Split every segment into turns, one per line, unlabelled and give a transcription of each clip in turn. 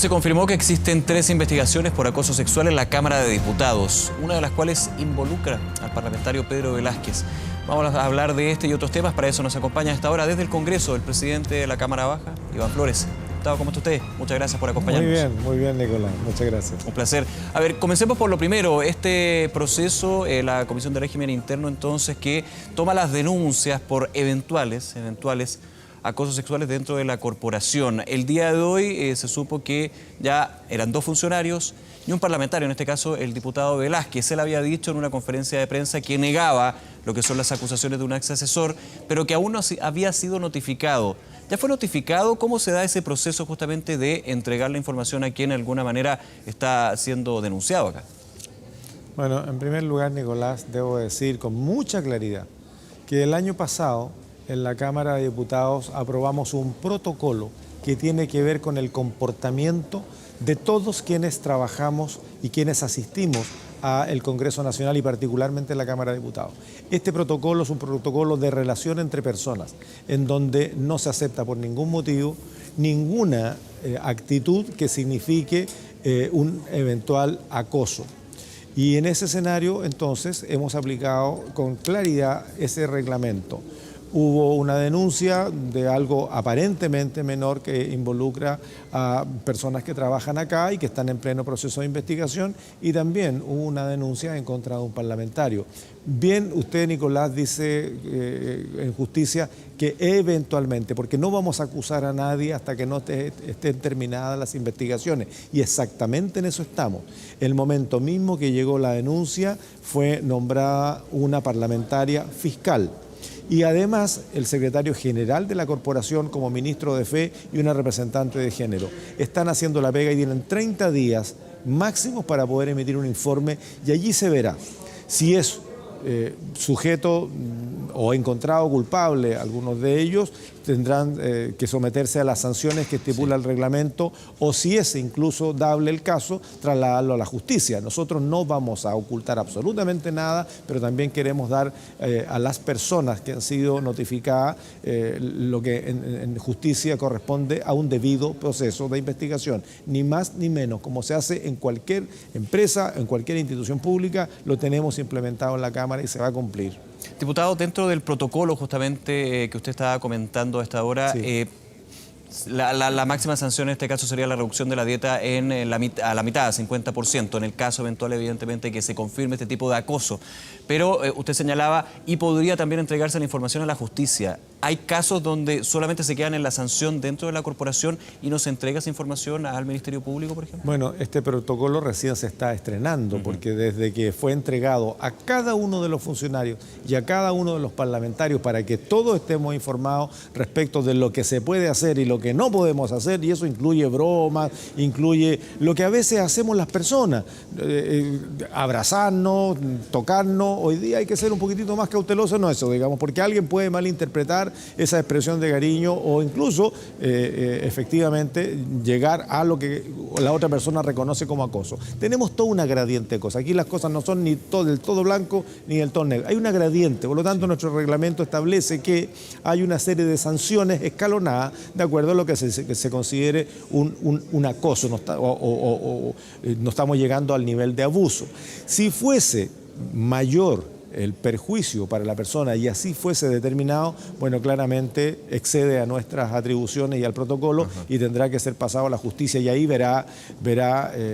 Hoy se confirmó que existen 3 investigaciones por acoso sexual en la Cámara de Diputados, una de las cuales involucra al parlamentario Pedro Velázquez. Vamos a hablar de este y otros temas. Para eso nos acompaña a esta hora desde el Congreso el presidente de la Cámara Baja, Iván Flores. Diputado, ¿cómo está usted? Muchas gracias por acompañarnos.
Muy bien, Nicolás. Muchas gracias.
Un placer. A ver, comencemos por lo primero. Este proceso, la Comisión de Régimen Interno, entonces, que toma las denuncias por eventuales acosos sexuales dentro de la corporación. El día de hoy se supo que ya eran 2 funcionarios y un parlamentario, en este caso el diputado Velázquez. Él había dicho en una conferencia de prensa que negaba lo que son las acusaciones de un ex asesor, pero que aún no había sido notificado. ¿Ya fue notificado? ¿Cómo se da ese proceso justamente de entregar la información a quien de alguna manera está siendo denunciado acá?
Bueno, en primer lugar, Nicolás, debo decir con mucha claridad que el año pasado en la Cámara de Diputados aprobamos un protocolo que tiene que ver con el comportamiento de todos quienes trabajamos y quienes asistimos al Congreso Nacional y particularmente en la Cámara de Diputados. Este protocolo es un protocolo de relación entre personas, en donde no se acepta por ningún motivo ninguna actitud que signifique un eventual acoso. Y en ese escenario, entonces, hemos aplicado con claridad ese reglamento. Hubo una denuncia de algo aparentemente menor que involucra a personas que trabajan acá y que están en pleno proceso de investigación, y también hubo una denuncia en contra de un parlamentario. Bien, usted, Nicolás, dice en justicia que eventualmente, porque no vamos a acusar a nadie hasta que no estén terminadas las investigaciones, y exactamente en eso estamos. El momento mismo que llegó la denuncia fue nombrada una parlamentaria fiscal. Y además el secretario general de la corporación como ministro de Fe y una representante de género. Están haciendo la pega y tienen 30 días máximos para poder emitir un informe, y allí se verá si es sujeto o encontrado culpable. Algunos de ellos tendrán que someterse a las sanciones que estipula el reglamento, o si es incluso dable el caso, trasladarlo a la justicia. Nosotros no vamos a ocultar absolutamente nada, pero también queremos dar a las personas que han sido notificadas lo que en justicia corresponde a un debido proceso de investigación, ni más ni menos, como se hace en cualquier empresa, en cualquier institución pública. Lo tenemos implementado en la Cámara y se va a cumplir.
Diputado, dentro del protocolo justamente que usted estaba comentando a esta hora, sí, la máxima sanción en este caso sería la reducción de la dieta a la mitad, 50%, en el caso eventual, evidentemente, que se confirme este tipo de acoso. Pero usted señalaba, y podría también entregarse la información a la justicia. ¿Hay casos donde solamente se quedan en la sanción dentro de la corporación y no se entrega esa información al Ministerio Público, por ejemplo?
Bueno, este protocolo recién se está estrenando, porque desde que fue entregado a cada uno de los funcionarios y a cada uno de los parlamentarios para que todos estemos informados respecto de lo que se puede hacer y lo que no podemos hacer, y eso incluye bromas, incluye lo que a veces hacemos las personas, abrazarnos, tocarnos. Hoy día hay que ser un poquitito más cauteloso en eso, digamos, porque alguien puede malinterpretar esa expresión de cariño o incluso efectivamente llegar a lo que la otra persona reconoce como acoso. Tenemos toda una gradiente de cosas. Aquí las cosas no son ni del todo blanco ni del todo negro. Hay una gradiente, por lo tanto nuestro reglamento establece que hay una serie de sanciones escalonadas de acuerdo a lo que se considere un acoso, no estamos llegando al nivel de abuso. Si fuese mayor el perjuicio para la persona y así fuese determinado, bueno, claramente excede a nuestras atribuciones y al protocolo, y tendrá que ser pasado a la justicia, y ahí verá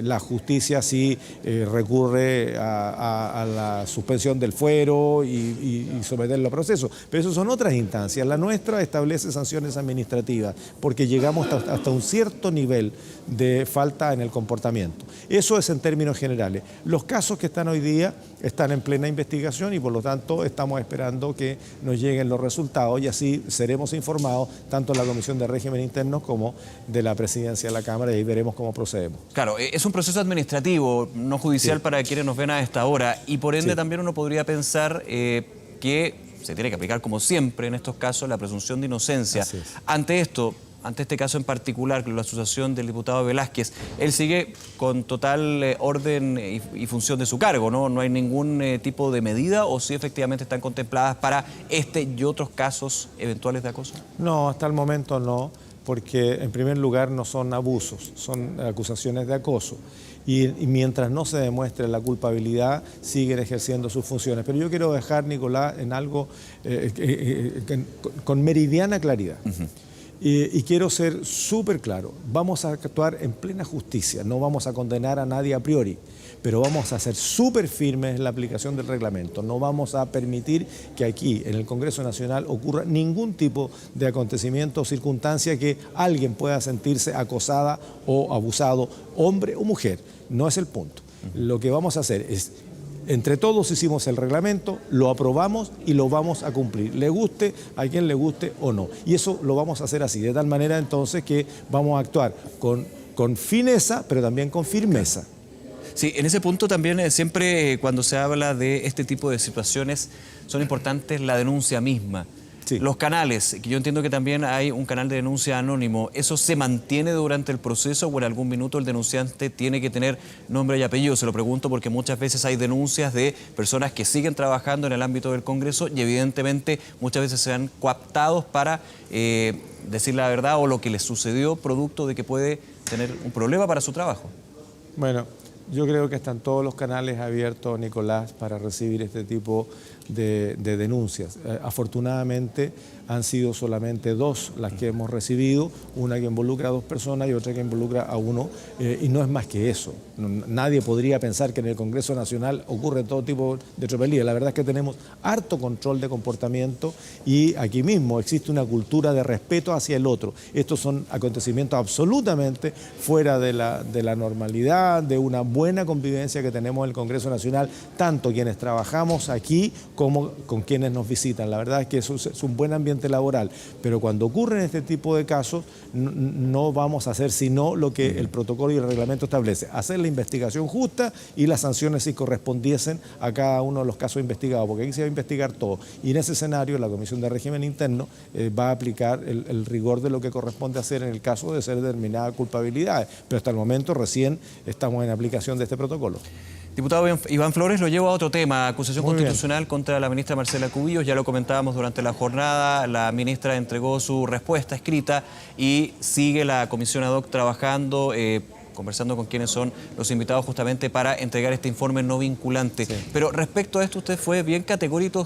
la justicia si recurre a la suspensión del fuero y someterlo a proceso. Pero eso son otras instancias. La nuestra establece sanciones administrativas porque llegamos hasta un cierto nivel de falta en el comportamiento. Eso es en términos generales. Los casos que están hoy día están en plena investigación y por lo tanto estamos esperando que nos lleguen los resultados, y así seremos informados tanto en la Comisión de Régimen Interno como de la Presidencia de la Cámara, y ahí veremos cómo procedemos.
Claro, es un proceso administrativo, no judicial, sí, para quienes nos ven a esta hora, y por ende también uno podría pensar que se tiene que aplicar, como siempre en estos casos, la presunción de inocencia. Ante esto, ante este caso en particular, la asociación del diputado Velázquez, él sigue con total orden y función de su cargo, ¿no? No hay ningún tipo de medida, o si efectivamente están contempladas para este y otros casos eventuales de acoso.
No, hasta el momento no. porque en primer lugar no son abusos, son acusaciones de acoso. Y mientras no se demuestre la culpabilidad, siguen ejerciendo sus funciones. Pero yo quiero dejar, Nicolás, en algo con meridiana claridad. Y quiero ser súper claro, vamos a actuar en plena justicia, no vamos a condenar a nadie a priori, pero vamos a ser súper firmes en la aplicación del reglamento. No vamos a permitir que aquí, en el Congreso Nacional, ocurra ningún tipo de acontecimiento o circunstancia que alguien pueda sentirse acosada o abusado, hombre o mujer. No es el punto. Lo que vamos a hacer es, entre todos hicimos el reglamento, lo aprobamos y lo vamos a cumplir, le guste a quien le guste o no. Y eso lo vamos a hacer así, de tal manera entonces que vamos a actuar con fineza, pero también con firmeza.
Sí, en ese punto también siempre cuando se habla de este tipo de situaciones son importantes la denuncia misma.
Sí.
Los canales, que yo entiendo que también hay un canal de denuncia anónimo, ¿eso se mantiene durante el proceso o en algún minuto el denunciante tiene que tener nombre y apellido? Se lo pregunto porque muchas veces hay denuncias de personas que siguen trabajando en el ámbito del Congreso y evidentemente muchas veces se han coaptados para decir la verdad o lo que les sucedió producto de que puede tener un problema para su trabajo.
Bueno, yo creo que están todos los canales abiertos, Nicolás, para recibir este tipo de denuncias. Afortunadamente han sido solamente 2 las que hemos recibido, una que involucra a 2 personas y otra que involucra a 1, y no es más que eso. Nadie podría pensar que en el Congreso Nacional ocurre todo tipo de tropelía. La verdad es que tenemos harto control de comportamiento y aquí mismo existe una cultura de respeto hacia el otro. Estos son acontecimientos absolutamente fuera de la normalidad, de una buena convivencia que tenemos en el Congreso Nacional, tanto quienes trabajamos aquí como con quienes nos visitan. La verdad es que eso es un buen ambiente laboral, pero cuando ocurren este tipo de casos no vamos a hacer sino lo que el protocolo y el reglamento establece, hacer la investigación justa y las sanciones si correspondiesen a cada uno de los casos investigados, porque aquí se va a investigar todo y en ese escenario la Comisión de Régimen Interno va a aplicar el rigor de lo que corresponde hacer en el caso de ser determinada culpabilidad, pero hasta el momento recién estamos en aplicación de este protocolo.
Diputado Iván Flores, lo llevo a otro tema, acusación constitucional contra la ministra Marcela Cubillos, ya lo comentábamos durante la jornada, la ministra entregó su respuesta escrita y sigue la comisión ad hoc trabajando, conversando con quienes son los invitados justamente para entregar este informe no vinculante. Sí. Pero respecto a esto usted fue bien categórico,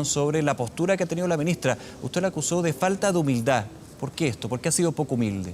sobre la postura que ha tenido la ministra. Usted la acusó de falta de humildad. ¿Por qué esto? ¿Por qué ha sido poco humilde?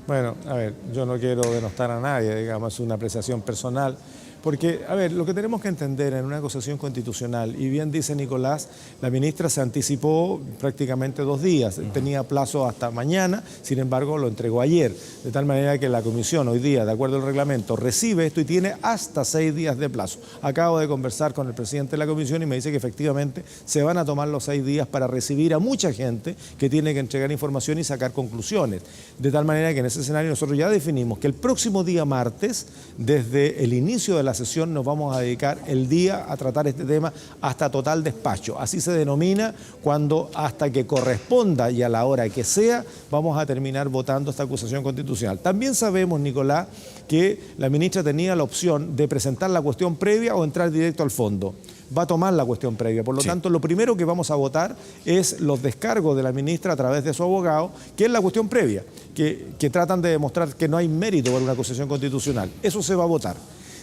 Bueno, a ver, yo no quiero denostar a nadie, digamos, es una apreciación personal, porque, a ver, lo que tenemos que entender en una acusación constitucional, y bien dice Nicolás, la ministra se anticipó prácticamente 2 días, tenía plazo hasta mañana, sin embargo lo entregó ayer, de tal manera que la comisión hoy día, de acuerdo al reglamento, recibe esto y tiene hasta 6 días de plazo. Acabo de conversar con el presidente de la comisión y me dice que efectivamente se van a tomar los 6 días para recibir a mucha gente que tiene que entregar información y sacar conclusiones, de tal manera que en ese escenario nosotros ya definimos que el próximo día martes, desde el inicio de la sesión, nos vamos a dedicar el día a tratar este tema hasta total despacho. Así se denomina cuando hasta que corresponda y a la hora que sea, vamos a terminar votando esta acusación constitucional. También sabemos, Nicolás, que la ministra tenía la opción de presentar la cuestión previa o entrar directo al fondo. Va a tomar la cuestión previa. Por lo tanto, lo primero que vamos a votar es los descargos de la ministra a través de su abogado, que es la cuestión previa, que tratan de demostrar que no hay mérito para una acusación constitucional. Eso se va a votar.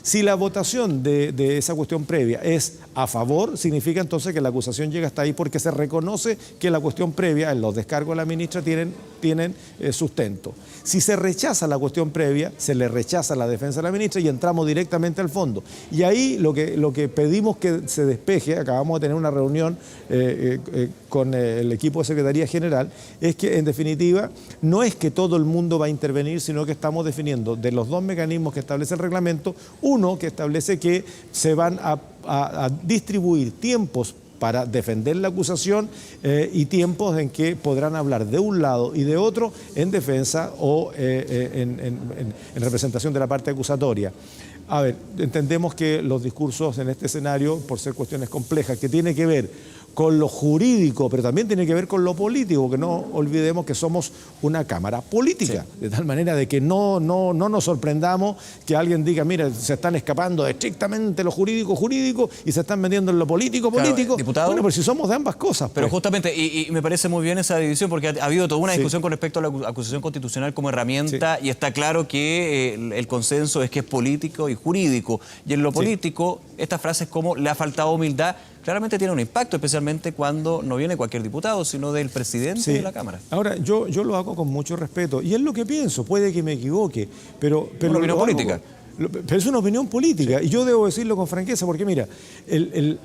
Si la votación de esa cuestión previa es a favor, significa entonces que la acusación llega hasta ahí porque se reconoce que la cuestión previa, en los descargos de la ministra, tienen sustento. Si se rechaza la cuestión previa, se le rechaza la defensa de la ministra y entramos directamente al fondo. Y ahí lo que pedimos que se despeje, acabamos de tener una reunión con el equipo de Secretaría General, es que en definitiva no es que todo el mundo va a intervenir, sino que estamos definiendo de los 2 mecanismos que establece el reglamento, uno que establece que se van a distribuir tiempos para defender la acusación y tiempos en que podrán hablar de un lado y de otro en defensa o en representación de la parte acusatoria. A ver, entendemos que los discursos en este escenario, por ser cuestiones complejas, que tiene que ver con lo jurídico, pero también tiene que ver con lo político, que no olvidemos que somos una Cámara política, sí. De tal manera de que no nos sorprendamos que alguien diga, mira, se están escapando de estrictamente lo jurídico y se están metiendo en lo político.
Claro, diputado,
bueno, pero si somos de ambas cosas.
Pero pues, justamente, y me parece muy bien esa división, porque ha habido toda una discusión con respecto a la acusación constitucional como herramienta, y está claro que el consenso es que es político y jurídico. Y en lo político, estas frases como le ha faltado humildad, claramente tiene un impacto, especialmente cuando no viene cualquier diputado, sino del presidente de la Cámara.
Ahora, yo lo hago con mucho respeto, y es lo que pienso, puede que me equivoque, pero
una opinión política.
Pero es una opinión política, y yo debo decirlo con franqueza, porque mira,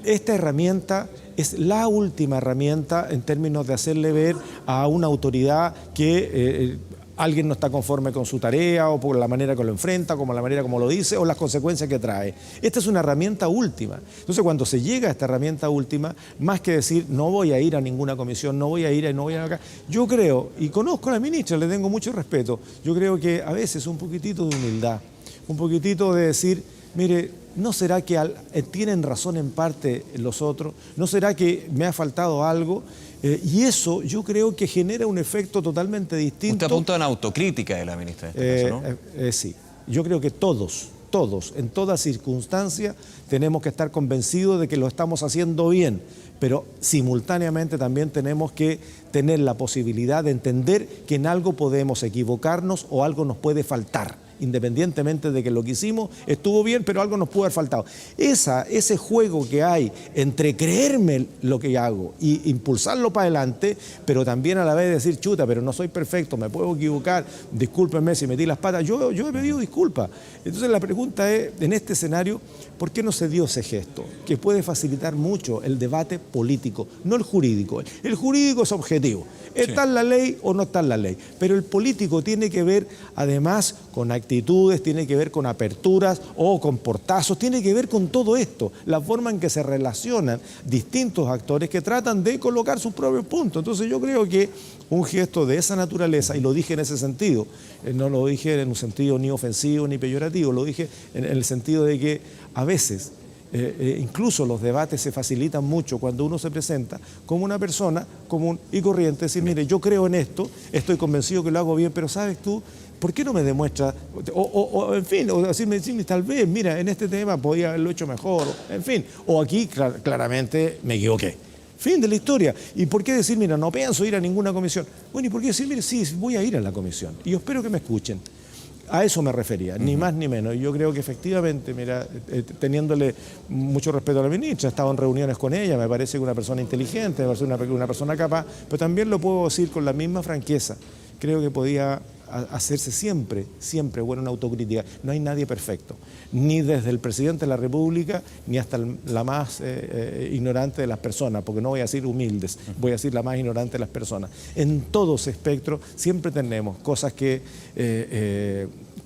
esta herramienta es la última herramienta en términos de hacerle ver a una autoridad que alguien no está conforme con su tarea, o por la manera que lo enfrenta, como la manera como lo dice, o las consecuencias que trae. Esta es una herramienta última. Entonces, cuando se llega a esta herramienta última, más que decir, no voy a ir a ninguna comisión, no voy a ir acá, yo creo, y conozco a la ministra, le tengo mucho respeto, yo creo que a veces un poquitito de humildad, un poquitito de decir, mire, ¿no será que tienen razón en parte los otros? ¿No será que me ha faltado algo? Y eso yo creo que genera un efecto totalmente distinto.
Usted apunta a una autocrítica de la ministra en este caso, ¿no?
Sí, yo creo que todos, en toda circunstancia, tenemos que estar convencidos de que lo estamos haciendo bien, pero simultáneamente también tenemos que tener la posibilidad de entender que en algo podemos equivocarnos o algo nos puede faltar, independientemente de que lo que hicimos estuvo bien, pero algo nos pudo haber faltado. Ese juego que hay entre creerme lo que hago y impulsarlo para adelante, pero también a la vez decir, chuta, pero no soy perfecto, me puedo equivocar, discúlpenme si metí las patas, yo he pedido disculpas. Entonces la pregunta es, en este escenario, ¿por qué no se dio ese gesto? Que puede facilitar mucho el debate político, no el jurídico. El jurídico es objetivo, está en la ley o no está en la ley, pero el político tiene que ver además con actitudes, tiene que ver con aperturas o con portazos, tiene que ver con todo esto, la forma en que se relacionan distintos actores que tratan de colocar sus propios puntos. Entonces yo creo que un gesto de esa naturaleza, y lo dije en ese sentido, no lo dije en un sentido ni ofensivo ni peyorativo, lo dije en el sentido de que a veces incluso los debates se facilitan mucho cuando uno se presenta como una persona común y corriente, decir, mire, yo creo en esto, estoy convencido que lo hago bien, pero ¿sabes tú? ¿Por qué no me demuestra? En fin, o decirme, tal vez, mira, en este tema podía haberlo hecho mejor, en fin, o aquí claramente me equivoqué. Fin de la historia. ¿Y por qué decir, mira, no pienso ir a ninguna comisión? Bueno, ¿y por qué decir, mire, sí, voy a ir a la comisión? Y yo espero que me escuchen. A eso me refería, ni más ni menos. Y yo creo que efectivamente, mira, teniéndole mucho respeto a la ministra, he estado en reuniones con ella, me parece que una persona inteligente, me parece una persona capaz, pero también lo puedo decir con la misma franqueza. Creo que podía hacerse siempre buena una autocrítica. No hay nadie perfecto, ni desde el presidente de la República, ni hasta la más ignorante de las personas, porque no voy a decir humildes, voy a decir la más ignorante de las personas. En todo ese espectro siempre tenemos cosas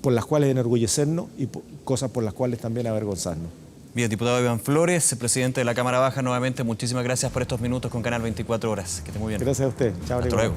por las cuales enorgullecernos y cosas por las cuales también avergonzarnos.
Bien, diputado Iván Flores, presidente de la Cámara Baja, nuevamente muchísimas gracias por estos minutos con Canal 24 Horas. Que esté muy bien.
Gracias a usted. Chao.
Hasta luego.